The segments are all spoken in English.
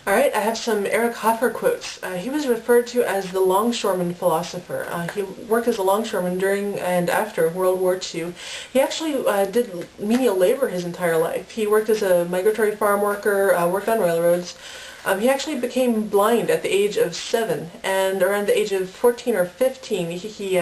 Alright, I have some Eric Hoffer quotes. He was referred to as the Longshoreman Philosopher. He worked as a longshoreman during and after World War II. He actually did menial labor his entire life. He worked as a migratory farm worker, worked on railroads. He actually became blind at the age of 7, and around the age of 14 or 15 he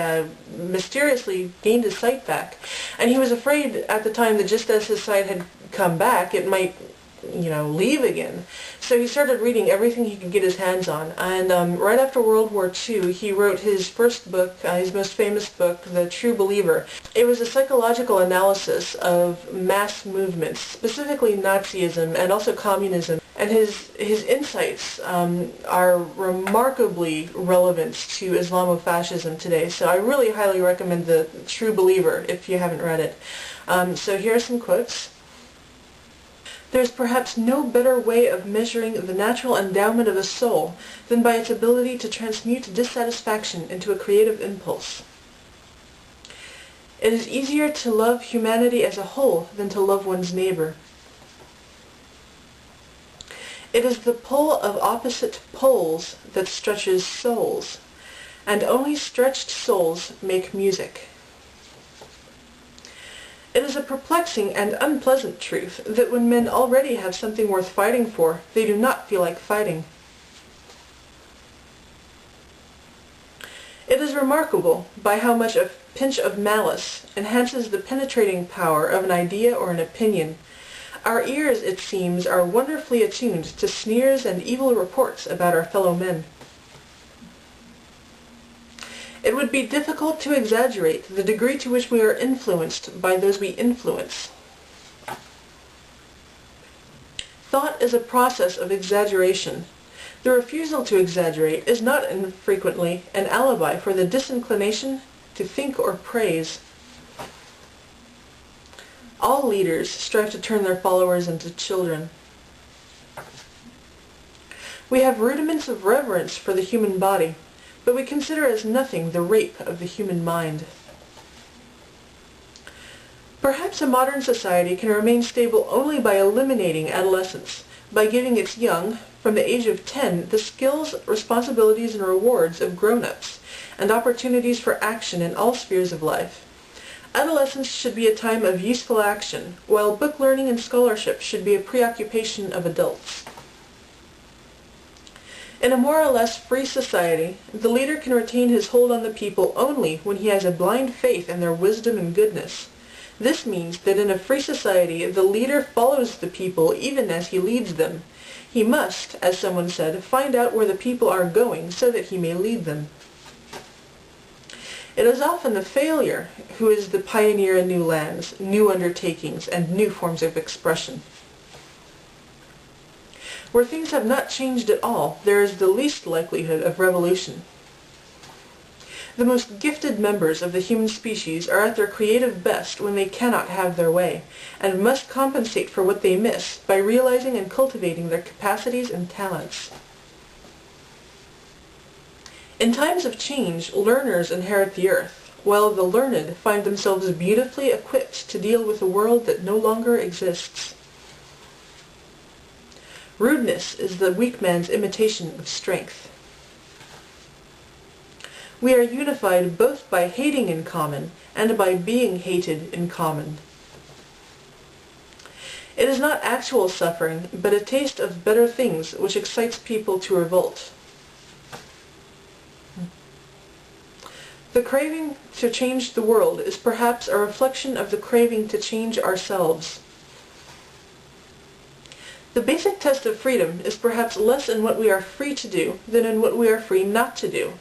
mysteriously gained his sight back. And he was afraid at the time that just as his sight had come back, it might leave again. So he started reading everything he could get his hands on. And right after World War II, he wrote his first book, his most famous book, The True Believer. It was a psychological analysis of mass movements, specifically Nazism and also communism. And his insights are remarkably relevant to Islamofascism today. So I really highly recommend The True Believer if you haven't read it. So here are some quotes. There is perhaps no better way of measuring the natural endowment of a soul than by its ability to transmute dissatisfaction into a creative impulse. It is easier to love humanity as a whole than to love one's neighbor. It is the pull of opposite poles that stretches souls, and only stretched souls make music. It is a perplexing and unpleasant truth that when men already have something worth fighting for, they do not feel like fighting. It is remarkable by how much a pinch of malice enhances the penetrating power of an idea or an opinion. Our ears, it seems, are wonderfully attuned to sneers and evil reports about our fellow men. It would be difficult to exaggerate the degree to which we are influenced by those we influence. Thought is a process of exaggeration. The refusal to exaggerate is not infrequently an alibi for the disinclination to think or praise. All leaders strive to turn their followers into children. We have rudiments of reverence for the human body, but we consider as nothing the rape of the human mind. Perhaps a modern society can remain stable only by eliminating adolescence, by giving its young, from the age of 10, the skills, responsibilities, and rewards of grown-ups, and opportunities for action in all spheres of life. Adolescence should be a time of useful action, while book learning and scholarship should be a preoccupation of adults. In a more or less free society, the leader can retain his hold on the people only when he has a blind faith in their wisdom and goodness. This means that in a free society, the leader follows the people even as he leads them. He must, as someone said, find out where the people are going so that he may lead them. It is often the failure who is the pioneer in new lands, new undertakings, and new forms of expression. Where things have not changed at all, there is the least likelihood of revolution. The most gifted members of the human species are at their creative best when they cannot have their way, and must compensate for what they miss by realizing and cultivating their capacities and talents. In times of change, learners inherit the earth, while the learned find themselves beautifully equipped to deal with a world that no longer exists. Rudeness is the weak man's imitation of strength. We are unified both by hating in common and by being hated in common. It is not actual suffering, but a taste of better things which excites people to revolt. The craving to change the world is perhaps a reflection of the craving to change ourselves. The basic test of freedom is perhaps less in what we are free to do than in what we are free not to do.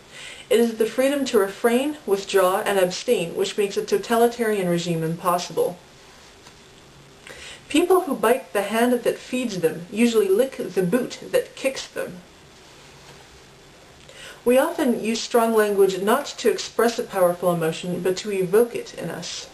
It is the freedom to refrain, withdraw, and abstain which makes a totalitarian regime impossible. People who bite the hand that feeds them usually lick the boot that kicks them. We often use strong language not to express a powerful emotion, but to evoke it in us.